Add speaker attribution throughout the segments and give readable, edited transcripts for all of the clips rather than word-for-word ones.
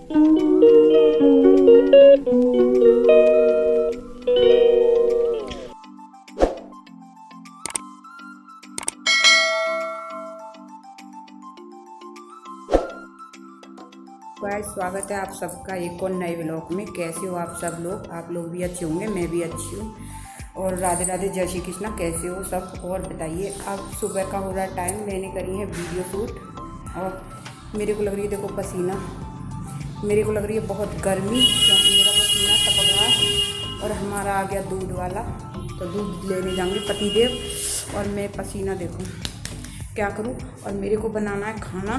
Speaker 1: Guys, स्वागत है आप सबका एक और नए व्लॉग में। कैसे हो आप सब लोग? आप लोग भी अच्छे होंगे, मैं भी अच्छी हूँ। और राधे राधे, जय श्री कृष्णा। कैसे हो सब और बताइए। अब सुबह का हो रहा टाइम, मैंने करी है वीडियो शूट और मेरे को लग रही है, देखो पसीना, मेरे को लग रही है बहुत गर्मी, क्योंकि मेरा पसीना टपक रहा है। और हमारा आ गया दूध वाला, तो दूध लेने जाऊँगी पतिदेव। और मैं पसीना देखूँ क्या करूँ। और मेरे को बनाना है खाना,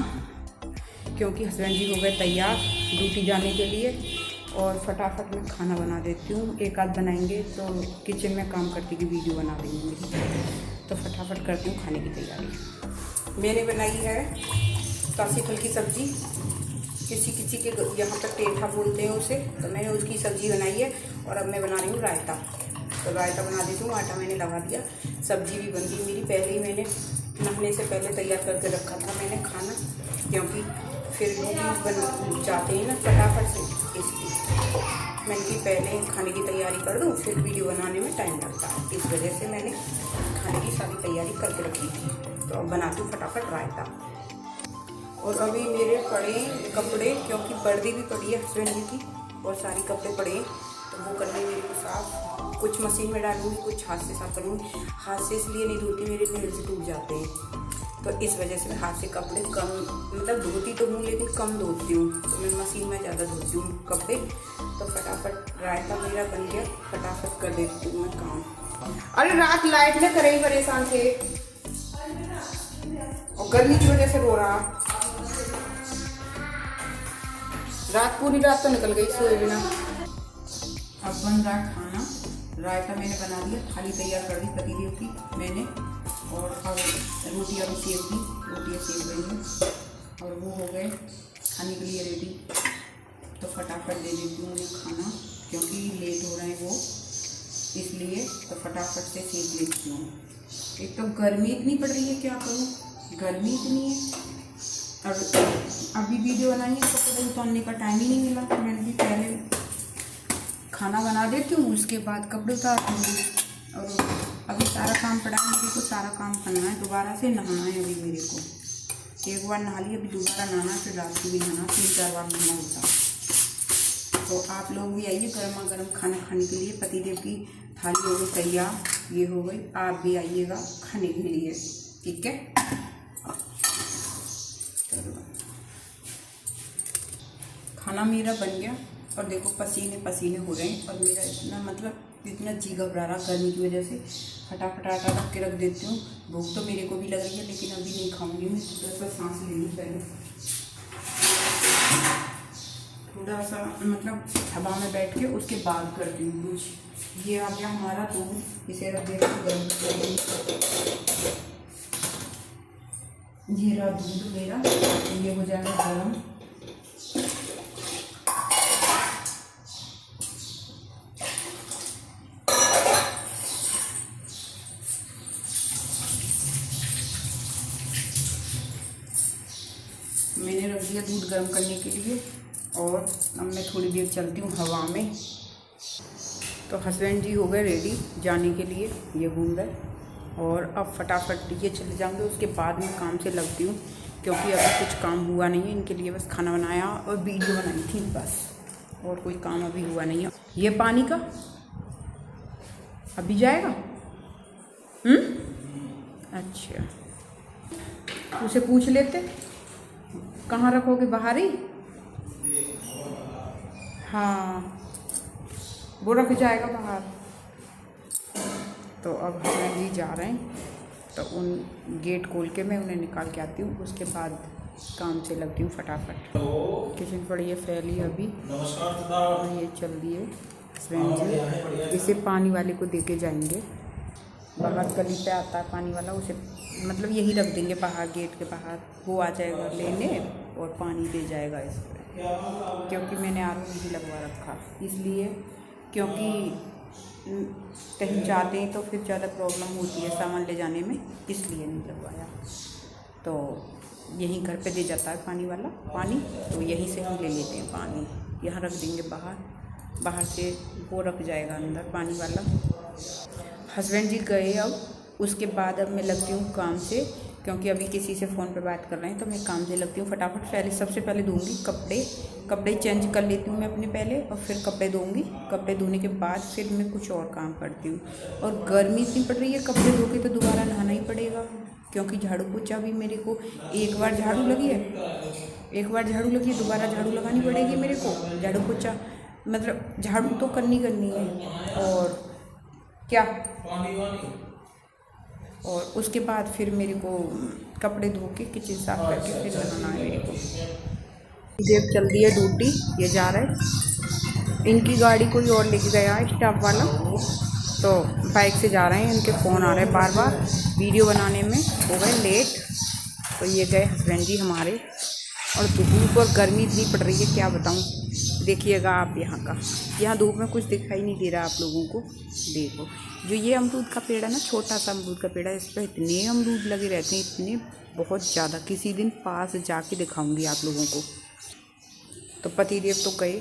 Speaker 1: क्योंकि हस्बैंड जी हो गए तैयार ड्यूटी जाने के लिए। और फटाफट मैं खाना बना देती हूँ, एक आध बनाएंगे तो किचन में काम करती की वीडियो बना देंगे मेरी। तो फटाफट करती हूँ खाने की तैयारी। मैंने बनाई है कासी फल की सब्ज़ी, किसी किसी के यहाँ पर पेठा बोलते हैं उसे, तो मैंने उसकी सब्ज़ी बनाई है। और अब मैं बना रही हूँ रायता। तो रायता बना देती हूँ, आटा मैंने लगा दिया, सब्ज़ी भी बन गई मेरी। पहले ही मैंने नहाने से पहले तैयार करके रखा था मैंने खाना, क्योंकि फिर लोग बन जाते हैं ना फटाफट से, इसलिए मैंने कि पहले खाने की तैयारी कर दूँ, फिर वीडियो बनाने में टाइम लगता है। इस वजह से मैंने खाने की सारी तैयारी करके रखी थी। तो अब बनाती हूँ फटाफट रायता। और अभी मेरे पड़े कपड़े, क्योंकि बर्दी भी पड़ी है हस्बैंड जी की, और सारी कपड़े पड़े हैं, तो वो करने मेरे को साफ। कुछ मशीन में डालूँगी, कुछ हाथ से साफ करूँगी। हाथ से इसलिए नहीं धोती, मेरे नेल्स टूट जाते हैं, तो इस वजह से मैं हाथ से कपड़े कम, मतलब धोती तो हूँ लेकिन कम धोती हूँ। तो मैं मशीन में ज़्यादा धोती हूँ कपड़े। तो फटाफट रायता मेरा बन गया, फटाफट कर देती हूँ मैं काम। अरे रात लाइट में करे ही परेशान थे, और गर्मी की वजह से रो रहा। रात पूरी रात तो निकल गई सोए बिना। अब बन रहा खाना। रायता मैंने बना दिया, थाली तैयार कर दी पतिदेव की मैंने। और अब रोटियाँ भी सेक दी, रोटियाँ सेक रही हैं और वो हो गए खाने के लिए रेडी। तो फटाफट दे देती हूँ उन्हें खाना, क्योंकि लेट हो रहे हैं वो, इसलिए तो फटाफट से सेक लेती हूँ। एक तो गर्मी इतनी पड़ रही है, क्या करूँ, गर्मी इतनी है। और अभी वीडियो बनाई है, कपड़े उतारने का टाइम ही नहीं मिला। मैंने भी पहले खाना बना देती हूँ, उसके बाद कपड़े उतार दूँगी। और अभी सारा काम पड़ा है मेरे को, सारा काम करना है। दोबारा से नहाना है अभी मेरे को। एक बार नहा लिया, अभी दोबारा नहाना, फिर रात को भी नहाना, 3-4 बार नहाना होता। तो आप लोग भी आइए गर्मा गर्म खाना खाने के लिए। पतिदेव की थाली हो गई तैयार, ये हो गई। आप भी आइएगा खाने के लिए, ठीक है। खाना मेरा बन गया और देखो पसीने पसीने हो रहे हैं। और मेरा इतना, मतलब इतना जी घबरा रहा गर्मी की वजह से। फटाफट आटा रख के रख देती हूँ। भूख तो मेरे को भी लग रही है, लेकिन अभी नहीं खाऊंगी मैं, थोड़ा सा सांस लेनी पहले, थोड़ा सा मतलब हवा में बैठ के उसके बाद करती हूँ कुछ। ये आ गया हमारा दूध, इसे रख देती हूँ गर्म करने। ये रहा दूध मेरा, ये हो जाएगा गर्म। मैंने रख दिया दूध गर्म करने के लिए, और अब मैं थोड़ी देर चलती हूँ हवा में। तो हस्बैंड जी हो गए रेडी जाने के लिए, ये घूम गए। और अब फटाफट ये चले जाएंगे, उसके बाद में काम से लगती हूँ, क्योंकि अभी कुछ काम हुआ नहीं है। इनके लिए बस खाना बनाया और वीडियो बनाई थी बस, और कोई काम अभी हुआ नहीं है। ये पानी का अभी जाएगा। अच्छा, उसे पूछ लेते कहाँ रखोगे, बाहर ही? हाँ, वो रख जाएगा बाहर। तो अब हस्बैंड जी जा रहे हैं, तो उन गेट खोल के मैं उन्हें निकाल के आती हूँ, उसके बाद काम से लगती हूँ फटाफट। किचन पड़ी है फैली अभी, और ये चल रही है हस्बैंड जी। इसे पानी वाले को दे के जाएंगे, बाहर गली पे आता है पानी वाला, उसे मतलब यही रख देंगे बाहर, गेट के बाहर। वो आ जाएगा लेने और पानी दे जाएगा इसको, क्योंकि मैंने आर ओ नहीं लगवा रखा इसलिए, क्योंकि कहीं जाते हैं तो फिर ज़्यादा प्रॉब्लम होती है सामान ले जाने में, इसलिए नहीं लगवाया। तो यहीं घर पे दे जाता है पानी वाला पानी, तो यहीं से हम ले लेते हैं पानी। यहाँ रख देंगे बाहर, बाहर से वो रख जाएगा अंदर पानी वाला। हस्बैंड जी गए अब, उसके बाद अब मैं लगती हूँ काम से, क्योंकि अभी किसी से फ़ोन पे बात कर रहे हैं तो मैं काम से लगती हूँ फटाफट। पहले सबसे पहले धोऊंगी कपड़े चेंज कर लेती हूँ मैं अपने पहले, और फिर कपड़े धोऊंगी। कपड़े धोने के बाद फिर मैं कुछ और काम करती हूँ। और गर्मी इतनी पड़ रही है, कपड़े धो के तो दोबारा नहाना ही पड़ेगा, क्योंकि झाड़ू पोछा भी मेरे को एक बार झाड़ू लगी है, दोबारा झाड़ू लगानी पड़ेगी मेरे को। झाड़ू पोछा मतलब झाड़ू तो करनी है, और क्या, और उसके बाद फिर मेरे को कपड़े धो के किचन साफ करके फिर नहाना है मेरे को। देव चल दी है ड्यूटी, ये जा रहा है। इनकी गाड़ी कोई और लेके गया है स्टाफ वाला, तो बाइक से जा रहे हैं। इनके फ़ोन आ रहे हैं बार बार, वीडियो बनाने में हो गए लेट। तो ये गए हस्बैंड जी हमारे। और धूप और गर्मी इतनी पड़ रही है क्या बताऊँ, देखिएगा आप यहाँ धूप में कुछ दिखाई नहीं दे रहा आप लोगों को। देखो जो ये अमरूद का पेड़ है ना, छोटा सा अमरूद का पेड़ है, इस पर इतने अमरूद लगे रहते हैं, इतने बहुत ज़्यादा। किसी दिन पास जाके दिखाऊंगी आप लोगों को। तो पतिदेव तो गए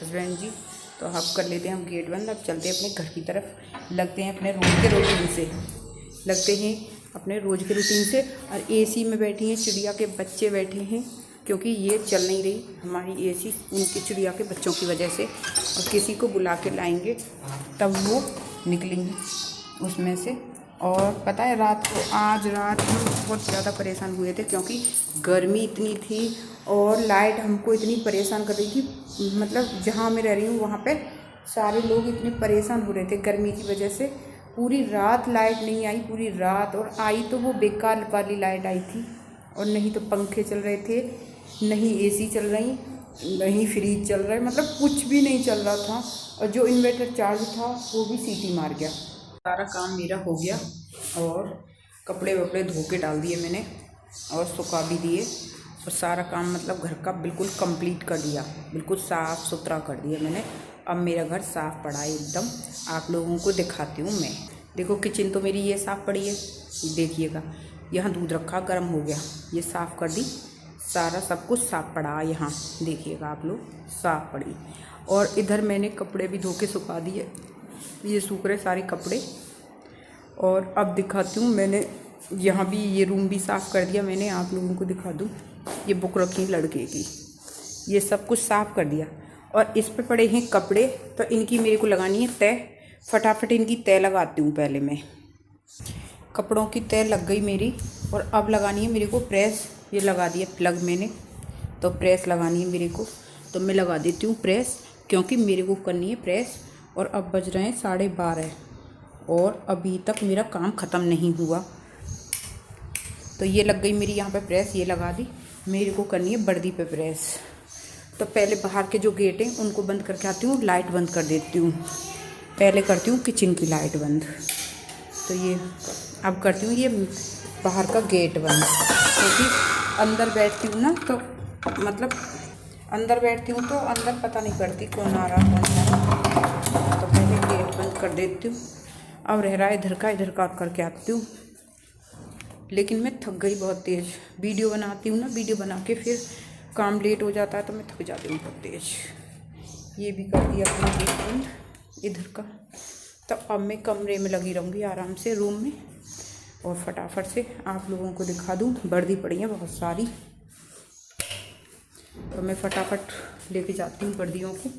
Speaker 1: हस्बैंड जी, तो अब कर लेते हैं हम गेट बंद। अब चलते हैं अपने घर की तरफ, लगते हैं अपने रोज़ के रूटीन से। और एसी में बैठी हैं, चिड़िया के बच्चे बैठे हैं, क्योंकि ये चल नहीं रही हमारी एसी उनकी चिड़िया के बच्चों की वजह से। और किसी को बुला के लाएंगे तब वो निकलेंगे उसमें से। और पता है आज रात हम बहुत ज़्यादा परेशान हुए थे, क्योंकि गर्मी इतनी थी और लाइट हमको इतनी परेशान कर रही थी। मतलब जहाँ मैं रह रही हूँ वहाँ पे सारे लोग इतने परेशान हो रहे थे गर्मी की वजह से। पूरी रात लाइट नहीं आई, पूरी रात, और आई तो वो बेकार वाली लाइट आई थी। और नहीं तो पंखे चल रहे थे, नहीं एसी चल रही, नहीं फ्रिज चल रहा है, मतलब कुछ भी नहीं चल रहा था। और जो इन्वर्टर चार्ज था वो भी सीटी मार गया। सारा काम मेरा हो गया, और कपड़े वपड़े धो के डाल दिए मैंने, और सुखा भी दिए। और सारा काम मतलब घर का बिल्कुल कंप्लीट कर दिया, बिल्कुल साफ़ सुथरा कर दिया मैंने। अब मेरा घर साफ़ पड़ा है एकदम। आप लोगों को दिखाती हूँ मैं। देखो किचन तो मेरी ये साफ़ पड़ी है, देखिएगा। यहाँ दूध रखा गर्म हो गया, ये साफ़ कर दी, सारा सब कुछ साफ़ पड़ा यहाँ, देखिएगा आप लोग, साफ़ पड़ी। और इधर मैंने कपड़े भी धो के सुखा दिए, ये सूख रहे सारे कपड़े। और अब दिखाती हूँ, मैंने यहाँ भी ये रूम भी साफ़ कर दिया मैंने, आप लोगों को दिखा दूँ। ये बुक रखी लड़के की, ये सब कुछ साफ़ कर दिया। और इस पे पड़े हैं कपड़े, तो इनकी मेरे को लगानी है तय। फटाफट इनकी तय लगाती हूँ पहले मैं। कपड़ों की तय लग गई मेरी, और अब लगानी है मेरे को प्रेस। ये लगा दिया प्लग मैंने, तो प्रेस लगानी है मेरे को, तो मैं लगा देती हूँ प्रेस, क्योंकि मेरे को करनी है प्रेस। और अब बज रहे हैं 12:30, और अभी तक मेरा काम ख़त्म नहीं हुआ। तो ये लग गई मेरी यहाँ पे प्रेस, ये लगा दी। मेरे को करनी है बर्दी पे प्रेस। तो पहले बाहर के जो गेट हैं उनको बंद करके आती हूँ, लाइट बंद कर देती हूँ। पहले करती हूँ किचन की लाइट बंद, तो ये अब करती हूँ ये बाहर का गेट बंद, क्योंकि अंदर बैठती हूँ ना, तो मतलब अंदर बैठती हूँ तो अंदर पता नहीं पड़ती कौन आ रहा कौन जा रहा। तो पहले गेट बंद कर देती हूँ। अब रह रहा है इधर का करके आती हूँ। लेकिन मैं थक गई बहुत तेज़, वीडियो बनाती हूँ ना, वीडियो बना के फिर काम लेट हो जाता है तो मैं थक जाती हूँ बहुत तेज़। ये भी कर दिया अपना गेट बंद इधर का। तो अब मैं कमरे में लगी रहूँगी आराम से, रूम में, और फटाफट से आप लोगों को दिखा दूँ। वर्दी पड़ी है बहुत सारी, तो मैं फटाफट लेके जाती हूँ वर्दियों को।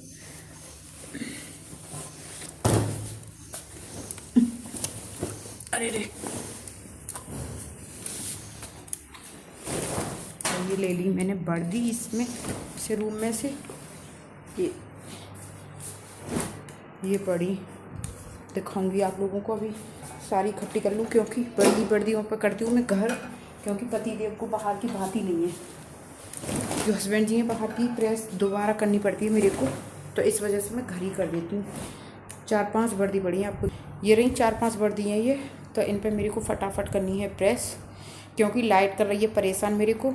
Speaker 1: अरे रे, तो ये ले ली मैंने वर्दी इसमें से, रूम में से। ये पड़ी, दिखाऊंगी आप लोगों को। अभी सारी इकट्ठी कर लूँ, क्योंकि वर्दियों पर करती हूँ मैं घर, क्योंकि पतिदेव को बाहर की भाती नहीं है। जो हस्बैंड जी हैं बाहर की प्रेस दोबारा करनी पड़ती है मेरे को, तो इस वजह से मैं घर ही कर देती हूँ। 4-5 वर्दी पड़ी हैं आपको, ये रही 4-5 वर्दी हैं ये। तो इन पर मेरे को फटाफट करनी है प्रेस, क्योंकि लाइट कर रही है परेशान मेरे को,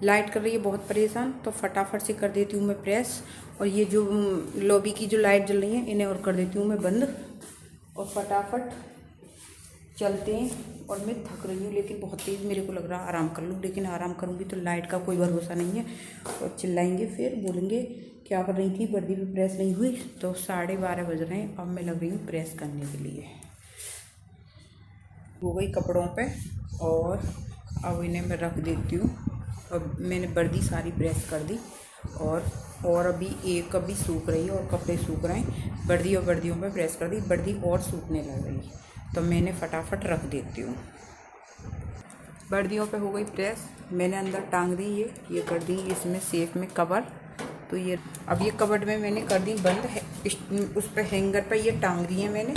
Speaker 1: लाइट कर रही है बहुत परेशान। तो फटाफट से कर देती हूँ मैं प्रेस। और ये जो लॉबी की जो लाइट जल रही है इन्हें और कर देती हूँ मैं बंद। और फटाफट चलते हैं। और मैं थक रही हूँ, लेकिन बहुत तेज़ मेरे को लग रहा है आराम कर लूँ, लेकिन आराम करूँगी तो लाइट का कोई भरोसा नहीं है और चिल्लाएंगे, फिर बोलेंगे क्या कर रही थी, वर्दी भी प्रेस नहीं हुई। तो 12:30 बज रहे हैं, अब मैं लग रही हूँ प्रेस करने के लिए। हो गई कपड़ों पे और अब इन्हें मैं रख देती हूँ। अब मैंने वर्दी सारी प्रेस कर दी और अभी एक अभी सूख रही है और कपड़े सूख रहे हैं। वर्दी और वर्दियों पे प्रेस कर दी, वर्दी और सूखने लग रही, तो मैंने फटाफट रख देती हूँ। वर्दियों पे हो गई प्रेस, मैंने अंदर टांग दी, ये कर दी इसमें सेफ में कवर। तो ये अब ये कबर्ड में मैंने कर दी बंद है, उस पर हैंगर पर ये टांग दी है मैंने।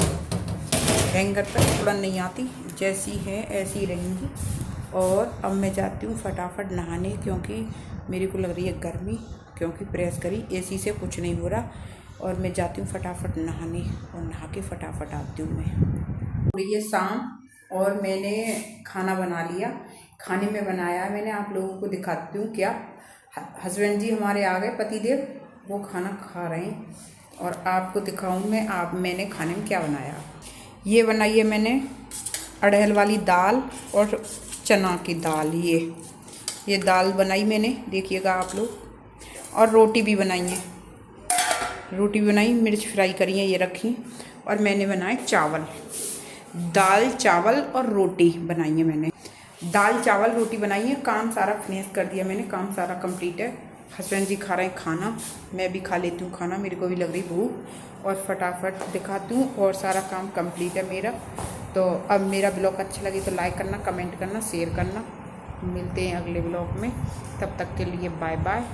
Speaker 1: हैंगर पर उड़न नहीं आती, जैसी है ऐसी ही रहेंगी। और अब मैं जाती हूँ फटाफट नहाने, क्योंकि मेरे को लग रही है गर्मी, क्योंकि प्रेस करी एसी से कुछ नहीं हो रहा। और मैं जाती हूँ फटाफट नहाने और नहा के फटाफट आती हूँ मैं। पूरी ये शाम और मैंने खाना बना लिया। खाने में बनाया मैंने, आप लोगों को दिखाती हूँ क्या। हस्बैंड जी हमारे आ गए, पतिदेव, वो खाना खा रहे हैं और आपको दिखाऊँ मैंने खाने में क्या बनाया। ये बनाई है मैंने अड़हल वाली दाल और चना की दाल, ये दाल बनाई मैंने, देखिएगा आप लोग। और रोटी भी बनाई है, रोटी बनाई, मिर्च फ्राई करी है, ये रखी। और मैंने बनाए चावल, दाल चावल और रोटी बनाई है मैंने। दाल चावल रोटी बनाई है, काम सारा फिनिश कर दिया मैंने, काम सारा कंप्लीट है। हस्बैंड जी खा रहे हैं खाना, मैं भी खा लेती हूँ खाना, मेरे को भी लग रही भूख। और फटाफट दिखाती हूँ और सारा काम कंप्लीट है मेरा। तो अब मेरा ब्लॉग अच्छा लगे तो लाइक करना, कमेंट करना, शेयर करना। मिलते हैं अगले ब्लॉग में, तब तक के लिए बाय बाय।